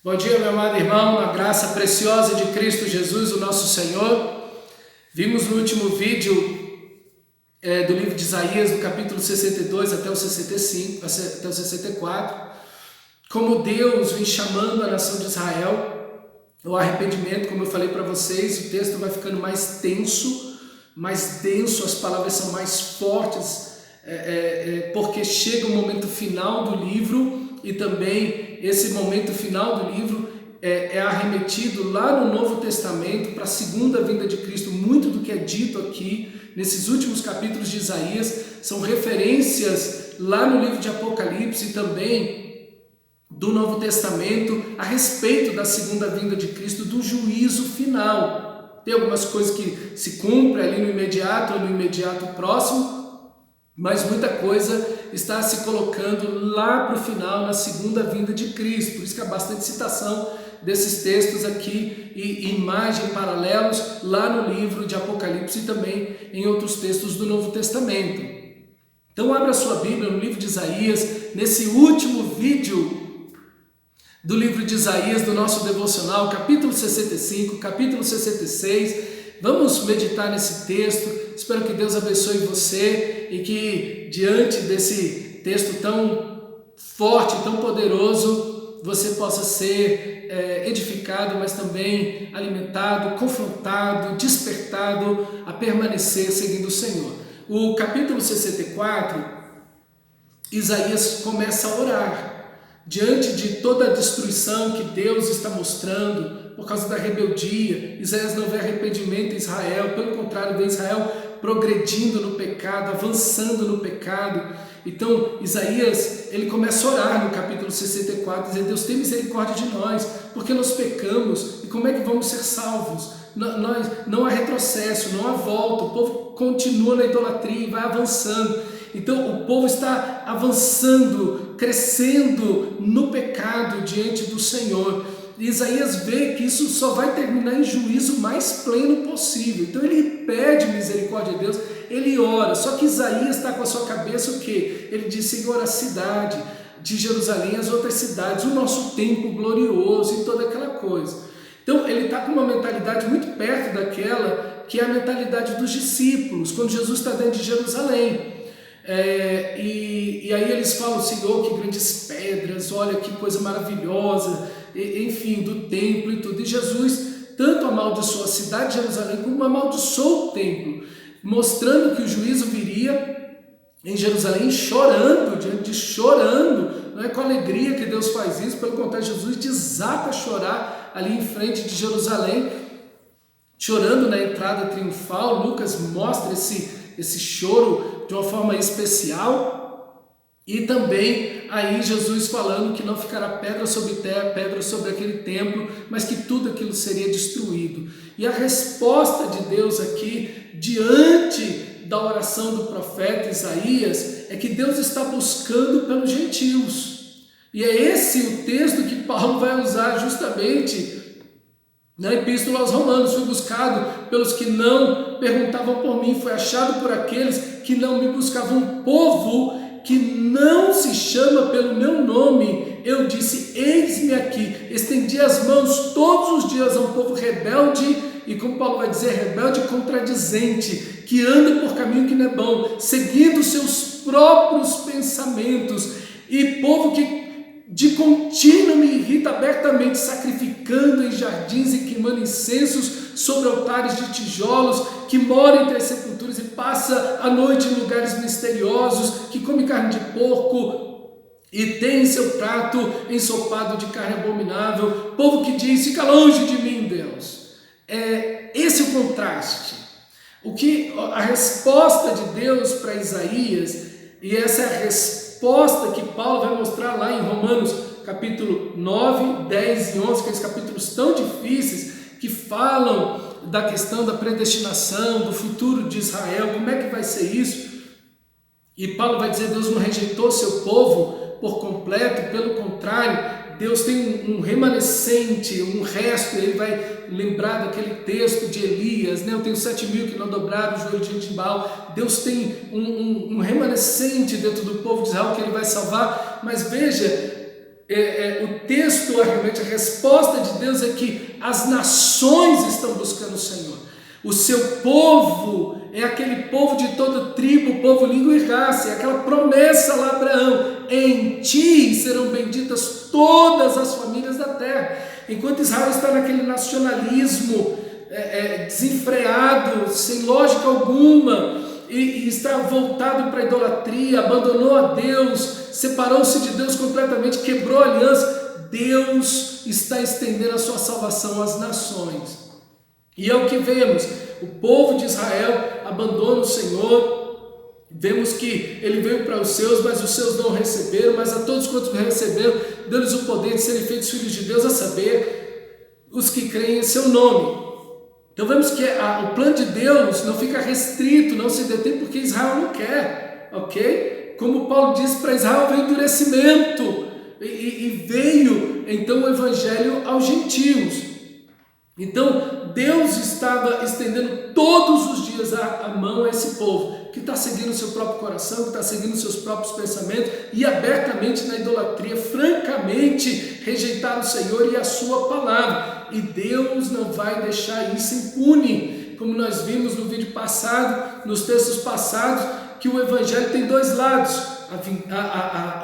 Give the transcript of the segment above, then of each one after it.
Bom dia, meu amado irmão, na graça preciosa de Cristo Jesus, o nosso Senhor. Vimos no último vídeo do livro de Isaías, do capítulo 62 até o 65, até o 64, como Deus vem chamando a nação de Israel ao arrependimento. Como eu falei para vocês, o texto vai ficando mais tenso, mais denso, as palavras são mais fortes, porque chega o momento final do livro. E também esse momento final do livro é arremetido lá no Novo Testamento para a segunda vinda de Cristo. Muito do que é dito aqui nesses últimos capítulos de Isaías são referências lá no livro de Apocalipse e também do Novo Testamento a respeito da segunda vinda de Cristo, do juízo final. Tem algumas coisas que se cumprem ali no imediato ou no imediato próximo, mas muita coisa está se colocando lá para o final, na segunda vinda de Cristo. Por isso que há bastante citação desses textos aqui e imagem paralelos lá no livro de Apocalipse e também em outros textos do Novo Testamento. Então abra sua Bíblia no livro de Isaías, nesse último vídeo do livro de Isaías, do nosso devocional, capítulo 65, capítulo 66. Vamos meditar nesse texto. Espero que Deus abençoe você e que diante desse texto tão forte, tão poderoso, você possa ser edificado, mas também alimentado, confrontado, despertado a permanecer seguindo o Senhor. O capítulo 64, Isaías começa a orar. Diante de toda a destruição que Deus está mostrando por causa da rebeldia, Isaías não vê arrependimento em Israel, pelo contrário, vê Israel progredindo no pecado, avançando no pecado. Então Isaías, ele começa a orar no capítulo 64, dizendo: Deus, tem misericórdia de nós, porque nós pecamos, e como é que vamos ser salvos? Não há retrocesso, não há volta, o povo continua na idolatria e vai avançando. Então o povo está avançando, crescendo no pecado diante do Senhor. E Isaías vê que isso só vai terminar em juízo mais pleno possível. Então ele pede misericórdia a Deus, ele ora. Só que Isaías está com a sua cabeça o quê? Ele diz: Senhor, a cidade de Jerusalém, as outras cidades, o nosso templo glorioso e toda aquela coisa. Então ele está com uma mentalidade muito perto daquela que é a mentalidade dos discípulos, quando Jesus está dentro de Jerusalém. E aí eles falam: Senhor, que grandes pedras, olha que coisa maravilhosa, enfim, do templo e tudo. E Jesus tanto amaldiçoou a cidade de Jerusalém como amaldiçoou o templo, mostrando que o juízo viria em Jerusalém, chorando, não é com alegria que Deus faz isso, pelo contrário, Jesus desata a chorar ali em frente de Jerusalém, chorando na entrada triunfal. Lucas mostra esse choro de uma forma especial. E também aí Jesus falando que não ficará pedra sobre terra, pedra sobre aquele templo, mas que tudo aquilo seria destruído. E a resposta de Deus aqui, diante da oração do profeta Isaías, é que Deus está buscando pelos gentios. E é esse o texto que Paulo vai usar justamente na Epístola aos Romanos: fui buscado pelos que não perguntavam por mim, foi achado por aqueles que não me buscavam. Um povo que não se chama pelo meu nome, eu disse: eis-me aqui. Estendi as mãos todos os dias a um povo rebelde, e como Paulo vai dizer, rebelde e contradizente, que anda por caminho que não é bom, seguindo seus próprios pensamentos, e povo que de contínuo me irrita abertamente, sacrificando em jardins e queimando incensos sobre altares de tijolos, que mora entre as sepulturas e passa a noite em lugares misteriosos, que come carne de porco e tem em seu prato ensopado de carne abominável. Povo que diz: fica longe de mim, Deus. Esse é o contraste. A resposta de Deus para Isaías, e essa é a resposta que Paulo vai mostrar lá em Romanos capítulo 9, 10 e 11, aqueles capítulos tão difíceis que falam da questão da predestinação, do futuro de Israel, como é que vai ser isso? E Paulo vai dizer: Deus não rejeitou seu povo por completo, pelo contrário, Deus tem um remanescente, um resto. Ele vai lembrar daquele texto de Elias, né? Eu tenho 7.000 que não dobraram o joelho diante de Baal. Deus tem um remanescente dentro do povo de Israel que ele vai salvar. Mas veja, o texto, realmente a resposta de Deus é que as nações estão buscando o Senhor. O seu povo é aquele povo de toda tribo, povo, língua e raça, é aquela promessa lá a Abraão: em ti serão benditas todas as famílias da terra. Enquanto Israel está naquele nacionalismo desenfreado, sem lógica alguma, e está voltado para a idolatria, abandonou a Deus, separou-se de Deus completamente, quebrou a aliança, Deus está estendendo a sua salvação às nações. E é o que vemos: o povo de Israel abandona o Senhor. Vemos que ele veio para os seus, mas os seus não receberam, mas a todos quantos receberam, deu-lhes o poder de serem feitos filhos de Deus, a saber, os que creem em seu nome. Então vemos que o plano de Deus não fica restrito, não se detém porque Israel não quer, ok? Como Paulo disse, para Israel veio endurecimento, e veio então o evangelho aos gentios. Então Deus estava estendendo todos os dias a mão a esse povo, que está seguindo o seu próprio coração, que está seguindo os seus próprios pensamentos, e abertamente na idolatria, francamente rejeitaram o Senhor e a sua palavra. E Deus não vai deixar isso impune, como nós vimos no vídeo passado, nos textos passados, que o evangelho tem dois lados: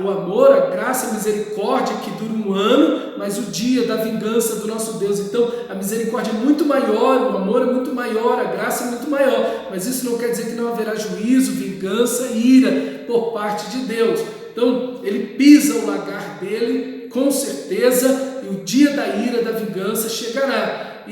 o amor, a graça, a misericórdia, que dura 1 ano, mas o dia da vingança do nosso Deus. Então a misericórdia é muito maior, o amor é muito maior, a graça é muito maior, mas isso não quer dizer que não haverá juízo, vingança, ira por parte de Deus. Então ele pisa o lagar dele, com certeza, e o dia da ira, da vingança chegará.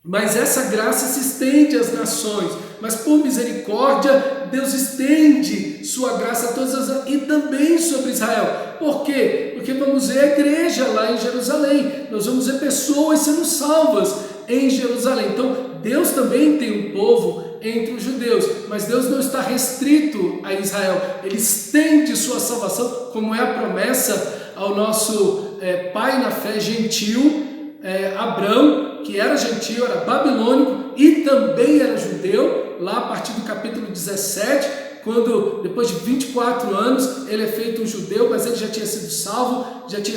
Mas essa graça se estende às nações, mas por misericórdia Deus estende sua graça a todas e também sobre Israel. Por quê? Porque vamos ver a igreja lá em Jerusalém, nós vamos ver pessoas sendo salvas em Jerusalém. Então Deus também tem um povo entre os judeus, mas Deus não está restrito a Israel, ele estende sua salvação, como é a promessa ao nosso pai na fé gentil, Abrão, que era gentil, era babilônico e também era judeu, lá a partir do capítulo 17, quando depois de 24 anos ele é feito um judeu, mas ele já tinha sido salvo, já tinha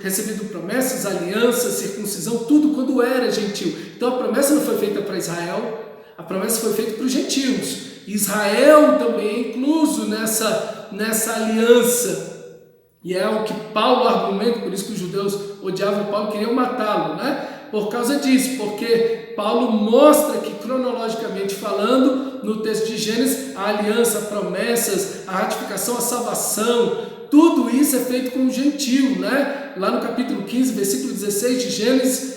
recebido promessas, alianças, circuncisão, tudo quando era gentil. Então a promessa não foi feita para Israel, a promessa foi feita para os gentios. Israel também é incluso nessa aliança. E é o que Paulo argumenta, por isso que os judeus odiavam Paulo, queriam matá-lo, né? Por causa disso, porque Paulo mostra que, cronologicamente falando, no texto de Gênesis, a aliança, promessas, a ratificação, a salvação, tudo isso é feito com o gentil, né? Lá no capítulo 15, versículo 16 de Gênesis,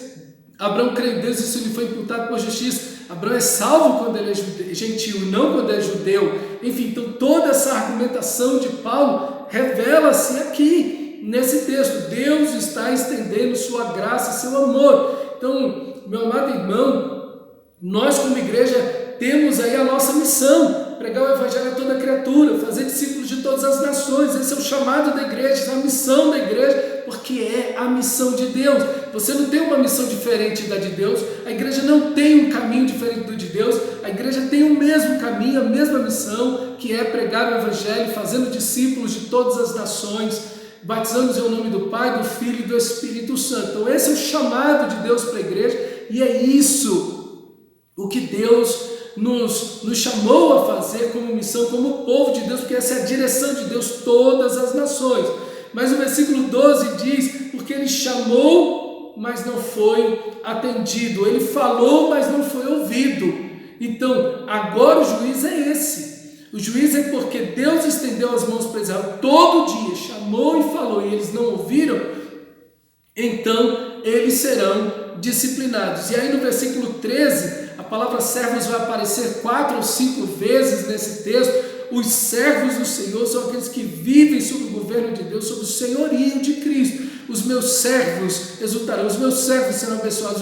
Abraão crê em Deus e isso lhe foi imputado por justiça. Abraão é salvo quando ele é gentil, não quando é judeu. Enfim, então toda essa argumentação de Paulo revela-se aqui nesse texto. Deus está estendendo sua graça, seu amor. Então, meu amado irmão, nós como igreja temos aí a nossa missão: pregar o evangelho a toda criatura, fazer discípulos de todas as nações. Esse é o chamado da igreja, a missão da igreja, porque é a missão de Deus. Você não tem uma missão diferente da de Deus, a igreja não tem um caminho diferente do de Deus, a igreja tem o mesmo caminho, a mesma missão, que é pregar o evangelho, fazendo discípulos de todas as nações, batizando-os em nome do Pai, do Filho e do Espírito Santo. Então esse é o chamado de Deus para a igreja, e é isso o que Deus nos chamou a fazer como missão, como povo de Deus, porque essa é a direção de Deus, todas as nações. Mas o versículo 12 diz: porque ele chamou, mas não foi atendido, ele falou, mas não foi ouvido. Então agora o juízo é esse. O juízo é porque Deus estendeu as mãos para Israel todo dia, chamou e falou, e eles não ouviram. Então eles serão disciplinados. E aí no versículo 13, a palavra servos vai aparecer 4 ou 5 vezes nesse texto. Os servos do Senhor são aqueles que vivem sob o governo de Deus, sob o senhorio de Cristo. Os meus servos exultarão, os meus servos serão abençoados,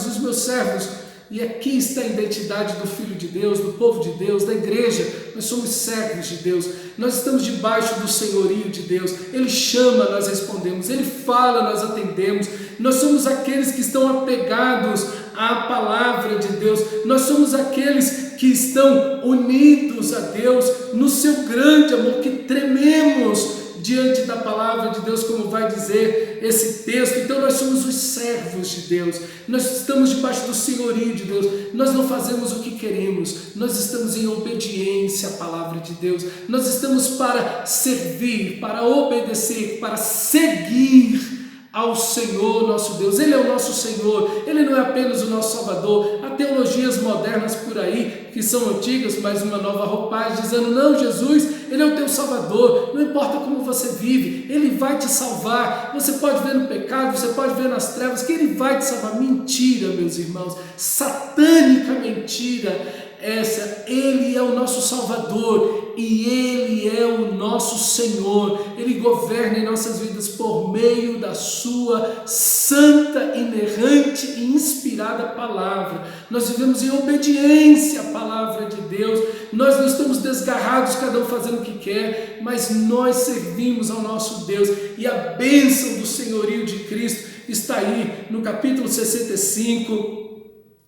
os meus servos. E aqui está a identidade do Filho de Deus, do povo de Deus, da igreja. Nós somos servos de Deus, nós estamos debaixo do senhorio de Deus. Ele chama, nós respondemos, ele fala, nós atendemos. Nós somos aqueles que estão apegados à palavra de Deus, nós somos aqueles que estão unidos a Deus no seu grande amor, que trememos diante da palavra de Deus, como vai dizer esse texto. Então nós somos os servos de Deus, nós estamos debaixo do senhorio de Deus, nós não fazemos o que queremos, nós estamos em obediência à palavra de Deus, nós estamos para servir, para obedecer, para seguir ao Senhor nosso Deus. Ele é o nosso Senhor, Ele não é apenas o nosso Salvador. Há teologias modernas por aí, que são antigas, mas uma nova roupagem, dizendo, não, Jesus, Ele é o teu Salvador, não importa como você vive, Ele vai te salvar. Você pode ver no pecado, você pode ver nas trevas, que Ele vai te salvar. Mentira, meus irmãos, satânica mentira essa. Ele é o nosso Salvador e Ele é o nosso Senhor. Ele governa em nossas vidas por meio da sua santa, inerrante e inspirada palavra. Nós vivemos em obediência à palavra de Deus. Nós não estamos desgarrados, cada um fazendo o que quer, mas nós servimos ao nosso Deus, e a bênção do senhorio de Cristo está aí no capítulo 65,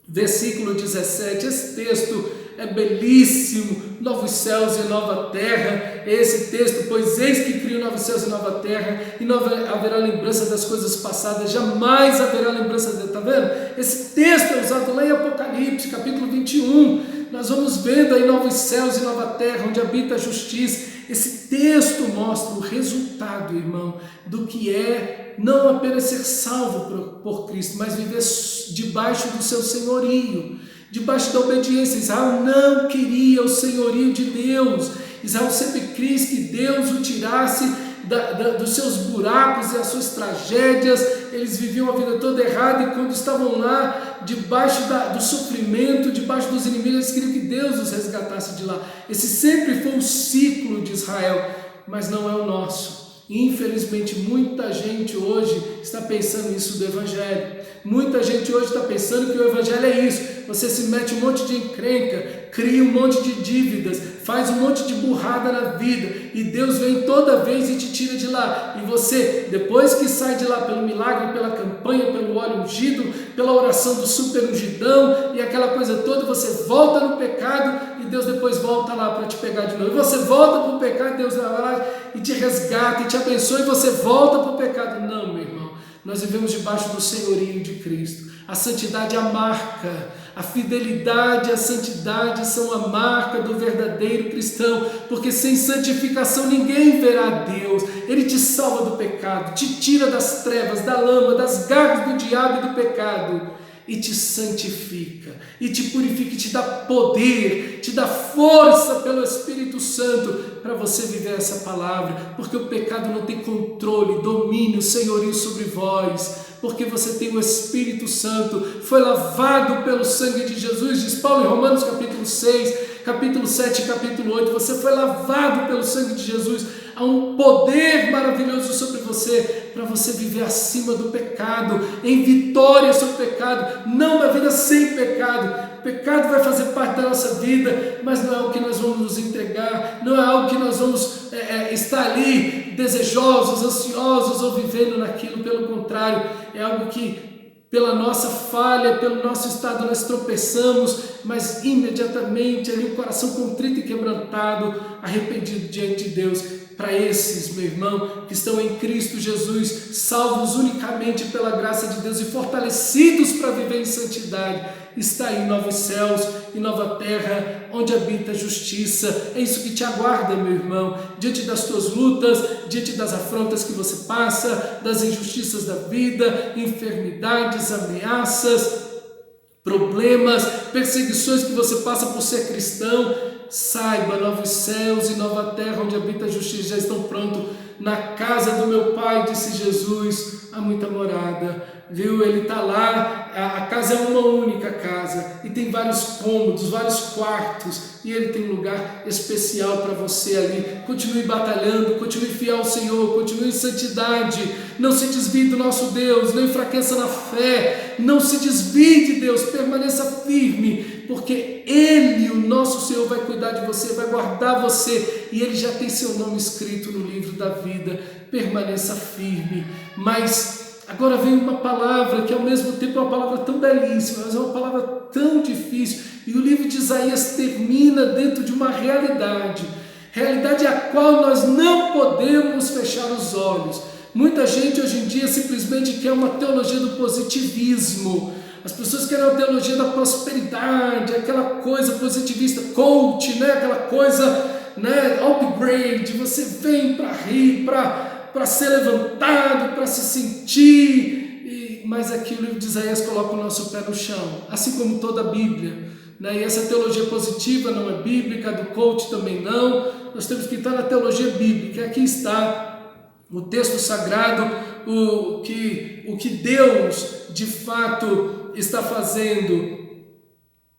versículo 17, esse texto é belíssimo, novos céus e nova terra, esse texto, pois eis que crio novos céus e nova terra, e não haverá lembrança das coisas passadas, jamais haverá lembrança, está vendo? Esse texto é usado lá em Apocalipse, capítulo 21, nós vamos vendo aí novos céus e nova terra, onde habita a justiça. Esse texto mostra o resultado, irmão, do que é não apenas ser salvo por Cristo, mas viver debaixo do seu senhorio, debaixo da obediência. Israel não queria o senhorio de Deus. Israel sempre quis que Deus o tirasse dos seus buracos e as suas tragédias. Eles viviam a vida toda errada, e quando estavam lá, debaixo do sofrimento, debaixo dos inimigos, eles queriam que Deus os resgatasse de lá. Esse sempre foi o ciclo de Israel, mas não é o nosso. Infelizmente, muita gente hoje está pensando isso do Evangelho. Muita gente hoje está pensando que o Evangelho é isso. Você se mete um monte de encrenca, cria um monte de dívidas, faz um monte de burrada na vida, e Deus vem toda vez e te tira de lá. E você, depois que sai de lá pelo milagre, pela campanha, pelo óleo ungido, pela oração do super ungidão e aquela coisa toda, você volta no pecado, e Deus depois volta lá para te pegar de novo. E você volta para o pecado, Deus vai lá e te resgata e te abençoa, e você volta para o pecado. Não, meu irmão, nós vivemos debaixo do senhorio de Cristo. A santidade é a marca, a fidelidade e a santidade são a marca do verdadeiro cristão, porque sem santificação ninguém verá Deus. Ele te salva do pecado, te tira das trevas, da lama, das garras do diabo e do pecado, e te santifica, e te purifica, e te dá poder, te dá força pelo Espírito Santo para você viver essa palavra, porque o pecado não tem controle, domínio, senhorio sobre vós, porque você tem o Espírito Santo, foi lavado pelo sangue de Jesus, diz Paulo em Romanos capítulo 6, capítulo 7 e capítulo 8, você foi lavado pelo sangue de Jesus. Há um poder maravilhoso sobre você, para você viver acima do pecado, em vitória sobre o pecado, não uma vida sem pecado. O pecado vai fazer parte da nossa vida, mas não é algo que nós vamos nos entregar, não é algo que nós vamos estar ali desejosos, ansiosos ou vivendo naquilo. Pelo contrário, é algo que pela nossa falha, pelo nosso estado nós tropeçamos, mas imediatamente ali o coração contrito e quebrantado, arrependido diante de Deus. Para esses, meu irmão, que estão em Cristo Jesus, salvos unicamente pela graça de Deus e fortalecidos para viver em santidade, está aí novos céus e nova terra, onde habita a justiça. É isso que te aguarda, meu irmão, diante das tuas lutas, diante das afrontas que você passa, das injustiças da vida, enfermidades, ameaças, problemas, perseguições que você passa por ser cristão. Saiba, novos céus e nova terra, onde habita a justiça, já estão prontos. Na casa do meu Pai, disse Jesus, há muita morada, viu? Ele está lá, a casa é uma única casa, e tem vários cômodos, vários quartos, e Ele tem um lugar especial para você ali. Continue batalhando, continue fiel ao Senhor, continue em santidade, não se desvie do nosso Deus, não enfraqueça na fé, não se desvie de Deus, permaneça firme, porque Ele, o nosso Senhor, vai cuidar de você, vai guardar você, e Ele já tem seu nome escrito no livro da vida. Permaneça firme. Mas agora vem uma palavra que ao mesmo tempo é uma palavra tão belíssima, mas é uma palavra tão difícil, e o livro de Isaías termina dentro de uma realidade. realidade a qual nós não podemos fechar os olhos. Muita gente hoje em dia simplesmente quer uma teologia do positivismo. As pessoas querem uma teologia da prosperidade, aquela coisa positivista, coach, né? Aquela coisa, né? Upgrade, você vem para rir, para ser levantado, para se sentir, mas aqui o livro de Isaías coloca o nosso pé no chão, assim como toda a Bíblia, né? E essa teologia positiva não é bíblica, a do coach também não. Nós temos que estar na teologia bíblica. Aqui está o texto sagrado, o que Deus de fato está fazendo,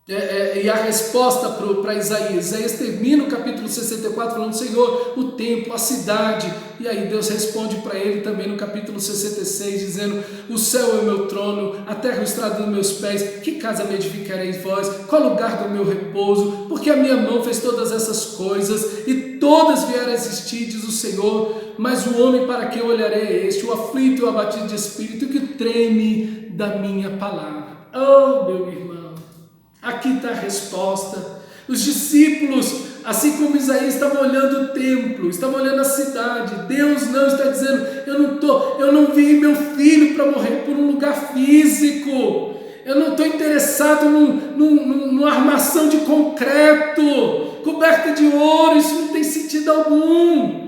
e a resposta para Isaías. Isaías termina o capítulo 64 falando: Senhor, o templo, a cidade, e aí Deus responde para ele também no capítulo 66 dizendo: o céu é o meu trono, a terra é o estrado dos meus pés, que casa me edificareis vós, qual lugar do meu repouso? Porque a minha mão fez todas essas coisas, e todas vieram a existir, diz o Senhor. Mas o homem para quem eu olharei é este, o aflito e o abatido de espírito, que treme da minha palavra. Oh, meu irmão, aqui está a resposta. Os discípulos, assim como Isaías, estavam olhando o templo, estavam olhando a cidade. Deus não está dizendo: eu não vi meu filho para morrer por um lugar físico. Eu não estou interessado numa armação de concreto, coberta de ouro. Isso não tem sentido algum.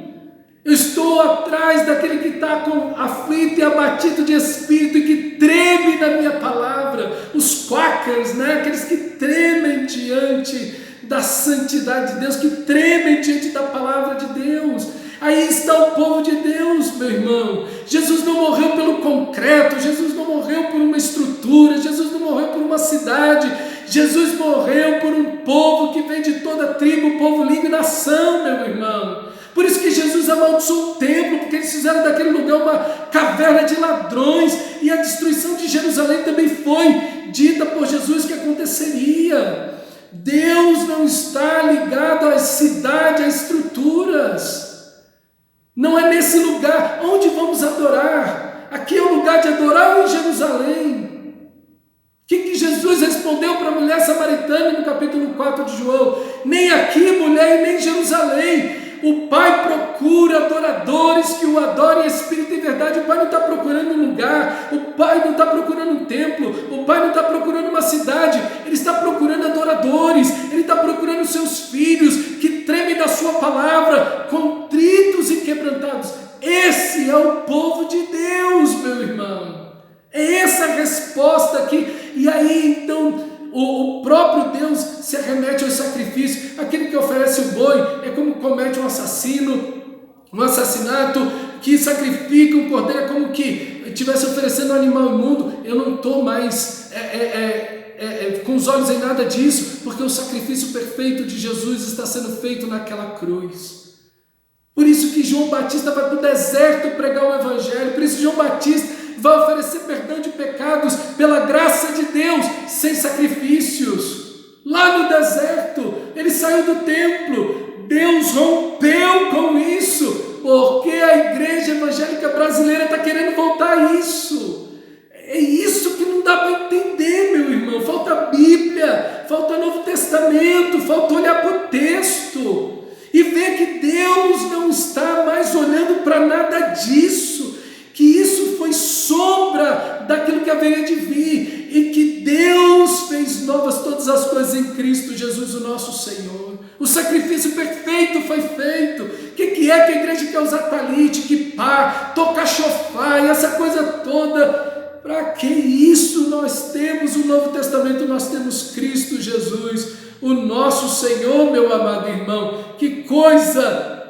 Eu estou atrás daquele que está aflito e abatido de espírito e que treme na minha palavra. Os quakers, né? Aqueles que tremem diante da santidade de Deus, que tremem diante da palavra de Deus. Aí está o povo de Deus, meu irmão. Jesus não morreu pelo concreto, Jesus não morreu por uma estrutura, Jesus não morreu por uma cidade, Jesus morreu por um povo que vem de toda tribo, povo, língua e nação, meu irmão. Por isso que Jesus amaldiçoou o templo, porque eles fizeram daquele lugar uma caverna de ladrões, e a destruição de Jerusalém também foi dita por Jesus que aconteceria. Deus não está ligado à cidade, a estruturas. Não é nesse lugar. Onde vamos adorar? Aqui é o lugar de adorar ou em Jerusalém? O que Jesus respondeu para a mulher samaritana no capítulo 4 de João? Nem aqui, mulher, e nem em Jerusalém. O Pai procura adoradores que o adorem em espírito e verdade. O Pai não está procurando um lugar, o Pai não está procurando um templo, o Pai não está procurando uma cidade, Ele está procurando adoradores, Ele está procurando seus filhos que tremem da sua palavra, contritos e quebrantados. Esse é o povo de Deus, meu irmão. É essa a resposta aqui. E aí então o próprio Deus se arremete ao sacrifício. Aquele que oferece o boi é como comete um assassinato, que sacrifica um cordeiro, é como que estivesse oferecendo um animal imundo. Eu não estou mais com os olhos em nada disso, porque o sacrifício perfeito de Jesus está sendo feito naquela cruz. Por isso que João Batista vai para o deserto pregar o evangelho. Por isso João Batista vai oferecer perdão de pecados pela graça de Deus, sem sacrifícios. Lá no deserto, ele saiu do templo. Deus rompeu com isso, porque a igreja evangélica brasileira está querendo voltar a isso. É isso que não dá para entender, meu irmão. Falta a Bíblia, falta Novo Testamento, falta olhar para o texto e ver que Deus não está mais olhando para nada disso, que isso foi sombra daquilo que haveria de vir, e que Deus fez novas todas as coisas em Cristo Jesus, o nosso Senhor. O sacrifício perfeito foi feito. O que é que a igreja quer usar talite, kippá, tocar chofar e essa coisa toda? Para que isso? Nós temos o Novo Testamento, nós temos Cristo Jesus, o nosso Senhor, meu amado irmão. Que coisa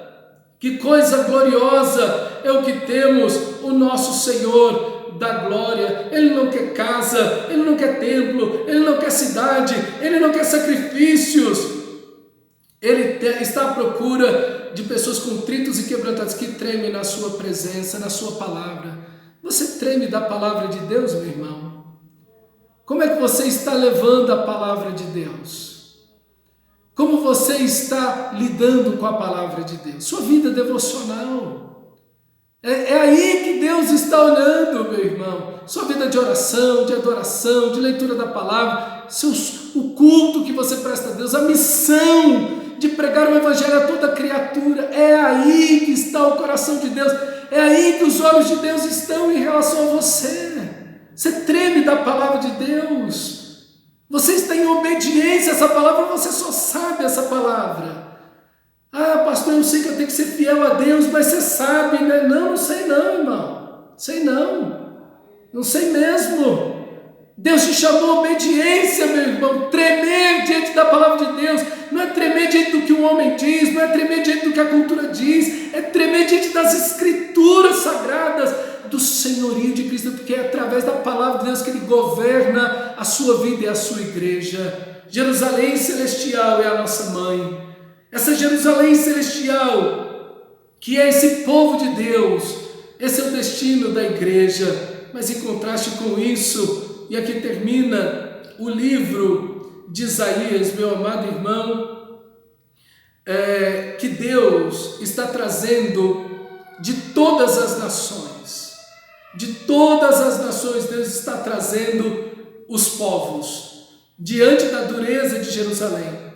gloriosa é o que temos, o nosso Senhor da glória. Ele não quer casa, Ele não quer templo, Ele não quer cidade, Ele não quer sacrifícios. Ele está à procura de pessoas contritas e quebrantadas, que tremem na sua presença, na sua palavra. Você treme da palavra de Deus, meu irmão? Como é que você está levando a palavra de Deus? Como você está lidando com a palavra de Deus? Sua vida devocional. É aí que Deus está olhando, meu irmão. Sua vida de oração, de adoração, de leitura da palavra, o culto que você presta a Deus, a missão de pregar o evangelho a toda criatura. É aí que está o coração de Deus, é aí que os olhos de Deus estão em relação a você. Você treme da palavra de Deus, você está em obediência a essa palavra, você só sabe essa palavra. Ah, pastor, eu sei que eu tenho que ser fiel a Deus, mas você sabe, né? Não sei não, irmão, sei não sei mesmo. Deus te chamou a obediência, meu irmão, tremer diante da palavra de Deus, não é tremer diante do que o homem diz, não é tremer diante do que a cultura diz, é tremer diante das escrituras sagradas, do senhorio de Cristo, porque é através da palavra de Deus que Ele governa a sua vida e a sua igreja. Jerusalém celestial é a nossa mãe, essa Jerusalém celestial, que é esse povo de Deus, esse é o destino da igreja. Mas em contraste com isso, e aqui termina o livro de Isaías, meu amado irmão, que Deus está trazendo de todas as nações, Deus está trazendo os povos diante da dureza de Jerusalém.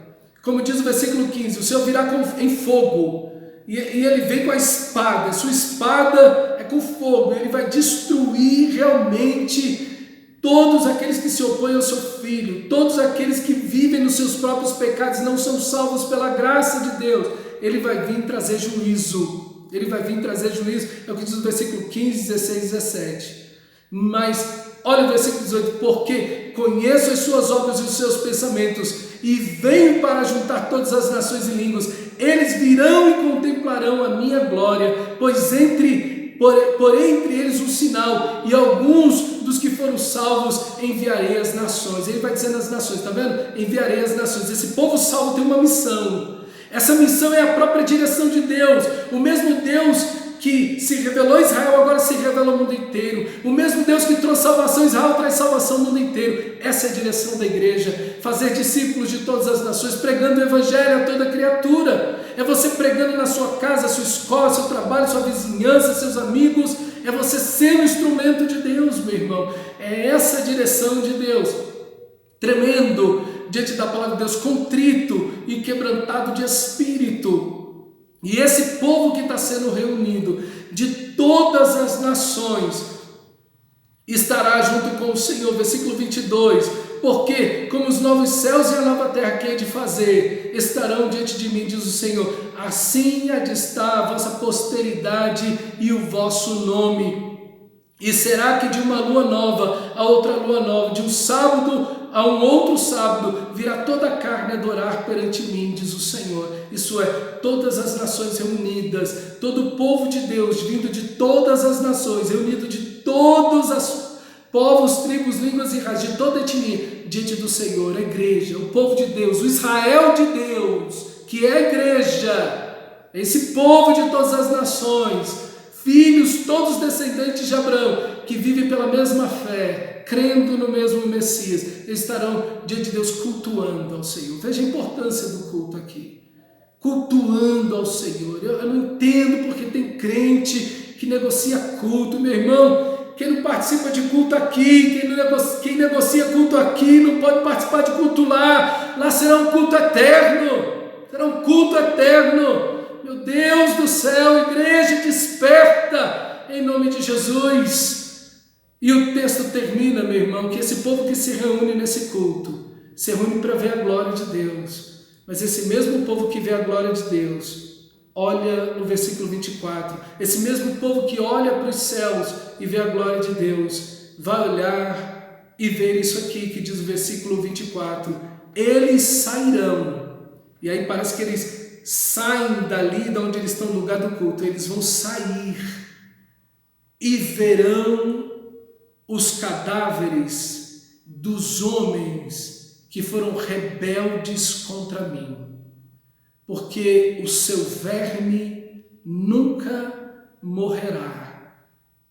Como diz o versículo 15, o Senhor virá em fogo, e Ele vem com a espada, sua espada é com fogo, Ele vai destruir realmente todos aqueles que se opõem ao seu Filho, todos aqueles que vivem nos seus próprios pecados e não são salvos pela graça de Deus. Ele vai vir trazer juízo, é o que diz o versículo 15, 16 e 17. Mas olha o versículo 18, porque conheço as suas obras e os seus pensamentos, e venho para juntar todas as nações e línguas, eles virão e contemplarão a minha glória, porém entre eles um sinal, e alguns dos que foram salvos enviarei às nações. Ele vai dizendo às nações, está vendo? Enviarei às nações. Esse povo salvo tem uma missão, essa missão é a própria direção de Deus. O mesmo Deus que se revelou a Israel, agora se revela ao mundo inteiro. O mesmo Deus que trouxe salvação a Israel, traz salvação ao mundo inteiro. Essa é a direção da igreja, fazer discípulos de todas as nações, pregando o evangelho a toda criatura. É você pregando na sua casa, sua escola, seu trabalho, sua vizinhança, seus amigos. É você ser um instrumento de Deus, meu irmão. É essa a direção de Deus. Tremendo diante da palavra de Deus, contrito e quebrantado de espírito. E esse povo que está sendo reunido de todas as nações estará junto com o Senhor. Versículo 22, porque como os novos céus e a nova terra que hei de fazer estarão diante de mim, diz o Senhor, assim há de estar a vossa posteridade e o vosso nome. E será que de uma lua nova a outra lua nova, de um sábado a um outro sábado, virá toda a carne adorar perante mim, diz o Senhor. Isso é, todas as nações reunidas, todo o povo de Deus, vindo de todas as nações, reunido de todos os povos, tribos, línguas e raças, de toda a etnia, diante do Senhor, a igreja, o povo de Deus, o Israel de Deus, que é a igreja, esse povo de todas as nações, filhos, todos descendentes de Abraão, que vivem pela mesma fé, crendo no mesmo Messias, estarão diante de Deus cultuando ao Senhor. Veja a importância do culto aqui. Cultuando ao Senhor. Eu não entendo porque tem crente que negocia culto, meu irmão. Quem não participa de culto aqui, quem negocia culto aqui, não pode participar de culto lá. Lá será um culto eterno. Será um culto eterno. Meu Deus do céu, igreja, desperta em nome de Jesus. E o texto termina, meu irmão, que esse povo que se reúne nesse culto, se reúne para ver a glória de Deus. Mas esse mesmo povo que vê a glória de Deus, olha no versículo 24, esse mesmo povo que olha para os céus e vê a glória de Deus, vai olhar e ver isso aqui que diz o versículo 24, eles sairão. E aí parece que eles saem dali de onde eles estão no lugar do culto, eles vão sair e verão os cadáveres dos homens que foram rebeldes contra mim, porque o seu verme nunca morrerá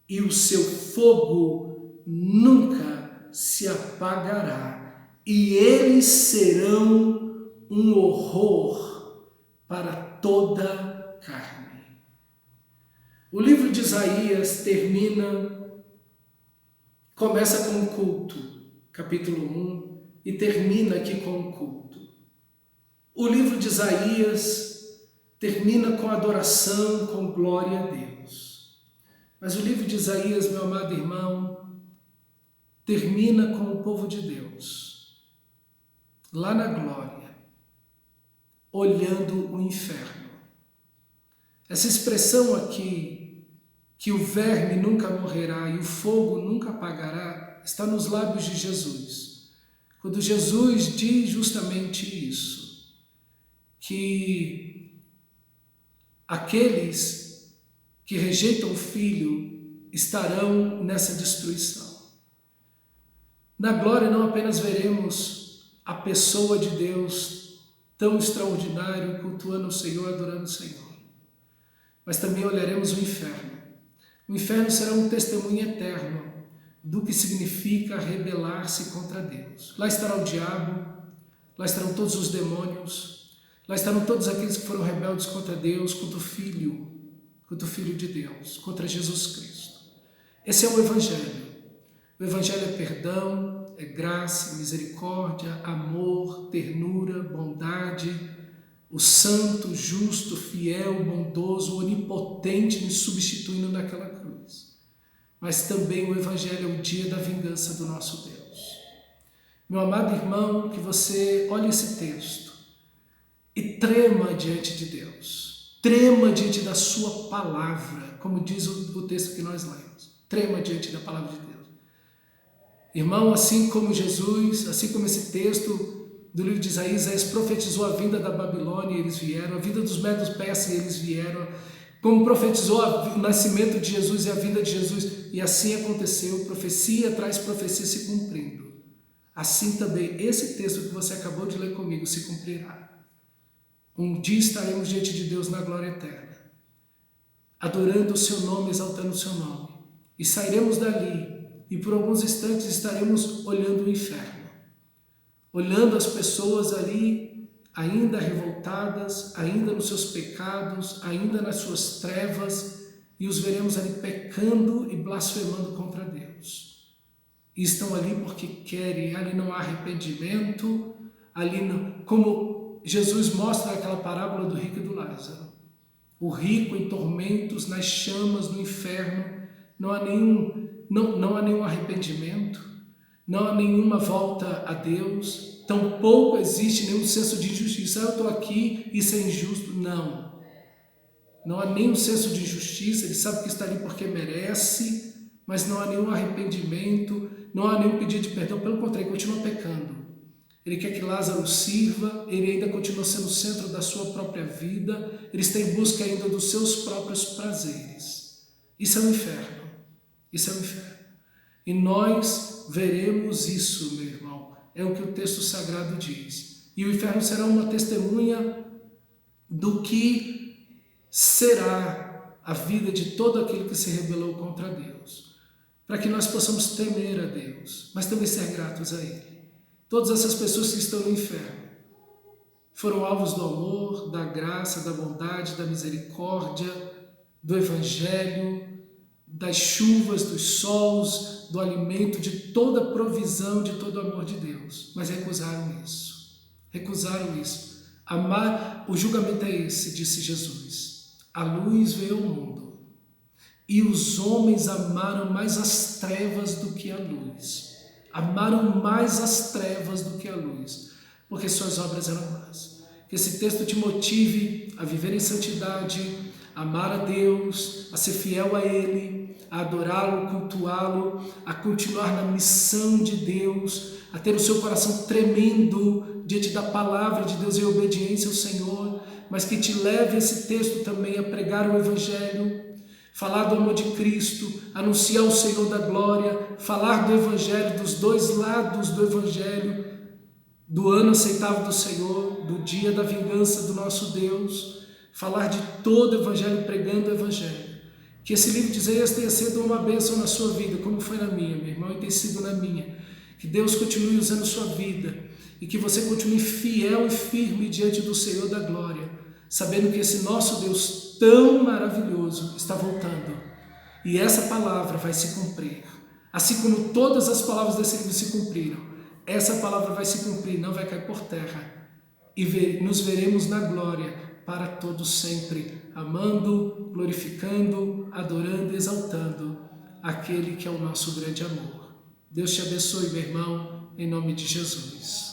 e o seu fogo nunca se apagará, e eles serão um horror para toda carne. O livro de Isaías começa com um culto, capítulo 1, e termina aqui com um culto. O livro de Isaías termina com adoração, com glória a Deus. Mas o livro de Isaías, meu amado irmão, termina com o povo de Deus, lá na glória, olhando o inferno. Essa expressão aqui, que o verme nunca morrerá e o fogo nunca apagará, está nos lábios de Jesus. Quando Jesus diz justamente isso, que aqueles que rejeitam o Filho estarão nessa destruição. Na glória não apenas veremos a pessoa de Deus tão extraordinário, cultuando o Senhor, adorando o Senhor, mas também olharemos o inferno. O inferno será um testemunho eterno do que significa rebelar-se contra Deus. Lá estará o diabo, lá estarão todos os demônios, lá estarão todos aqueles que foram rebeldes contra Deus, contra o Filho de Deus, contra Jesus Cristo. Esse é o Evangelho. O Evangelho é perdão, é graça, misericórdia, amor, ternura, bondade, o santo, justo, fiel, bondoso, onipotente me substituindo naquela cruz. Mas também o Evangelho é o dia da vingança do nosso Deus. Meu amado irmão, que você olhe esse texto e trema diante de Deus. Trema diante da sua palavra, como diz o texto que nós lemos. Trema diante da palavra de Deus. Irmão, assim como Jesus, assim como esse texto do livro de Isaías profetizou a vinda da Babilônia, eles vieram, a vinda dos Medos Persas, eles vieram, como profetizou o nascimento de Jesus e a vinda de Jesus, e assim aconteceu, profecia traz profecia se cumprindo. Assim também, esse texto que você acabou de ler comigo se cumprirá. Um dia estaremos diante de Deus na glória eterna, adorando o seu nome, exaltando o seu nome, e sairemos dali, e por alguns instantes estaremos olhando o inferno, olhando as pessoas ali, ainda revoltadas, ainda nos seus pecados, ainda nas suas trevas, e os veremos ali pecando e blasfemando contra Deus. E estão ali porque querem, ali não há arrependimento, ali não, como Jesus mostra naquela parábola do rico e do Lázaro. O rico em tormentos, nas chamas, no inferno, não há nenhum arrependimento, não há nenhuma volta a Deus, tampouco existe nenhum senso de injustiça. Eu estou aqui, isso é injusto. Não há nenhum senso de injustiça, ele sabe que está ali porque merece, mas não há nenhum arrependimento, não há nenhum pedido de perdão, pelo contrário, ele continua pecando. Ele quer que Lázaro sirva, ele ainda continua sendo o centro da sua própria vida, ele está em busca ainda dos seus próprios prazeres. Isso é o inferno. Isso é o inferno. E nós veremos isso, meu irmão. É o que o texto sagrado diz. E o inferno será uma testemunha do que será a vida de todo aquele que se rebelou contra Deus. Para que nós possamos temer a Deus, mas também ser gratos a Ele. Todas essas pessoas que estão no inferno foram alvos do amor, da graça, da bondade, da misericórdia, do Evangelho, das chuvas, dos sols, do alimento, de toda a provisão, de todo o amor de Deus. Mas recusaram isso. Recusaram isso. O julgamento é esse, disse Jesus. A luz veio ao mundo e os homens amaram mais as trevas do que a luz. Amaram mais as trevas do que a luz, porque suas obras eram más. Que esse texto te motive a viver em santidade, a amar a Deus, a ser fiel a Ele, a adorá-lo, cultuá-lo, a continuar na missão de Deus, a ter o seu coração tremendo diante da palavra de Deus em obediência ao Senhor, mas que te leve esse texto também a pregar o Evangelho, falar do amor de Cristo, anunciar o Senhor da glória, falar do Evangelho, dos dois lados do Evangelho, do ano aceitável do Senhor, do dia da vingança do nosso Deus, falar de todo o Evangelho, pregando o Evangelho. Que esse livro de Isaías tenha sido uma bênção na sua vida, como foi na minha, meu irmão, e tem sido na minha. Que Deus continue usando sua vida e que você continue fiel e firme diante do Senhor da glória, sabendo que esse nosso Deus tão maravilhoso está voltando. E essa palavra vai se cumprir. Assim como todas as palavras desse livro se cumpriram, essa palavra vai se cumprir, não vai cair por terra. e nos veremos na glória para todos sempre, amando, glorificando, adorando, exaltando aquele que é o nosso grande amor. Deus te abençoe, meu irmão, em nome de Jesus.